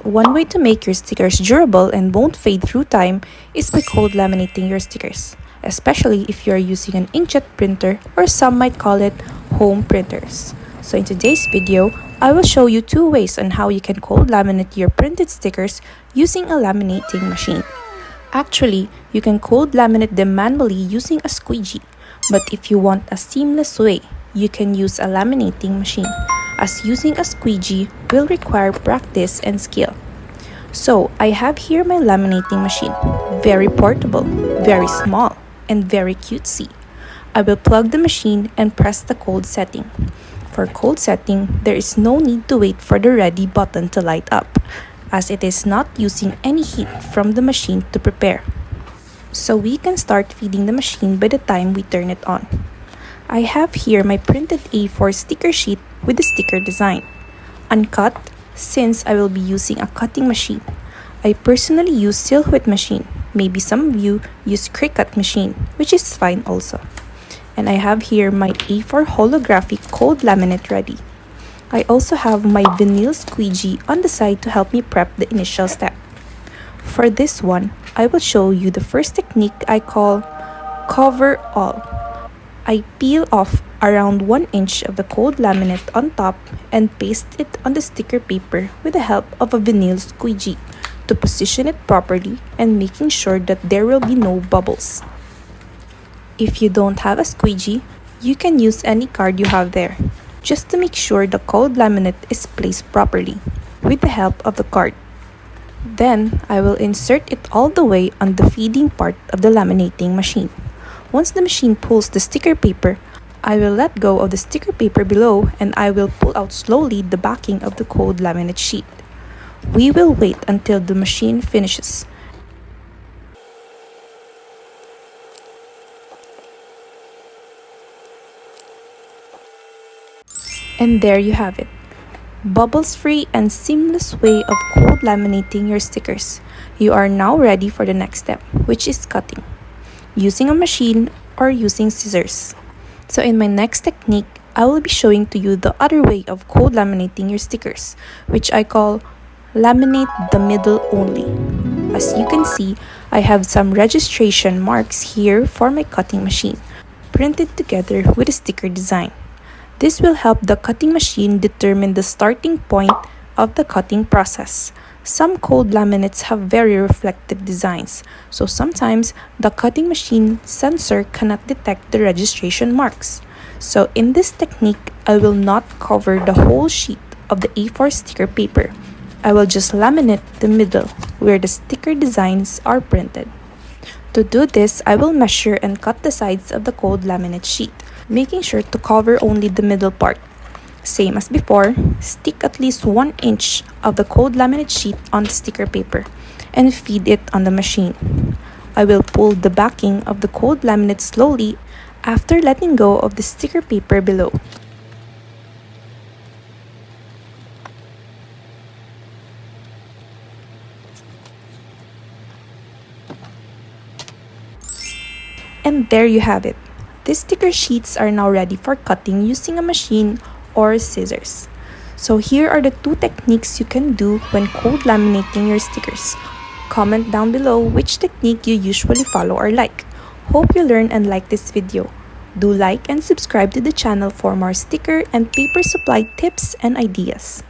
One way to make your stickers durable and won't fade through time is by cold laminating your stickers, especially if you are using an inkjet printer, or some might call it home printers. So in today's video, I will show you two ways on how you can cold laminate your printed stickers using a laminating machine. Actually, you can cold laminate them manually using a squeegee, but if you want a seamless way, you can use a laminating machine, as using a squeegee will require practice and skill. So I have here my laminating machine, very portable, very small, and very cutesy. I will plug the machine and press the cold setting. For cold setting, there is no need to wait for the ready button to light up, as it is not using any heat from the machine to prepare. So we can start feeding the machine by the time we turn it on. I have here my printed A4 sticker sheet with the sticker design. Uncut, since I will be using a cutting machine. I personally use silhouette machine. Maybe some of you use Cricut machine, which is fine also. And I have here my A4 holographic cold laminate ready. I also have my vinyl squeegee on the side to help me prep the initial step. For this one, I will show you the first technique I call cover all. I peel off around 1 inch of the cold laminate on top and paste it on the sticker paper with the help of a vinyl squeegee to position it properly and making sure that there will be no bubbles. If you don't have a squeegee, you can use any card you have there, just to make sure the cold laminate is placed properly with the help of the card. Then, I will insert it all the way on the feeding part of the laminating machine. Once the machine pulls the sticker paper, I will let go of the sticker paper below and I will pull out slowly the backing of the cold laminate sheet. We will wait until the machine finishes. And there you have it. Bubbles-free and seamless way of cold laminating your stickers. You are now ready for the next step, which is cutting, using a machine or using scissors. So in my next technique, I will be showing to you the other way of cold laminating your stickers, which I call laminate the middle only. As you can see, I have some registration marks here for my cutting machine, printed together with a sticker design. This will help the cutting machine determine the starting point of the cutting process. Some cold laminates have very reflective designs, so sometimes the cutting machine sensor cannot detect the registration marks. So in this technique, I will not cover the whole sheet of the A4 sticker paper. I will just laminate the middle where the sticker designs are printed. To do this, I will measure and cut the sides of the cold laminate sheet, making sure to cover only the middle part. Same as before, stick at least 1 inch of the cold laminate sheet on the sticker paper and feed it on the machine. I will pull the backing of the cold laminate slowly after letting go of the sticker paper below. And there you have it. These sticker sheets are now ready for cutting using a machine or scissors. So here are the two techniques you can do when cold laminating your stickers. Comment down below which technique you usually follow or like. Hope you learn and like this video. Do like and subscribe to the channel for more sticker and paper supply tips and ideas.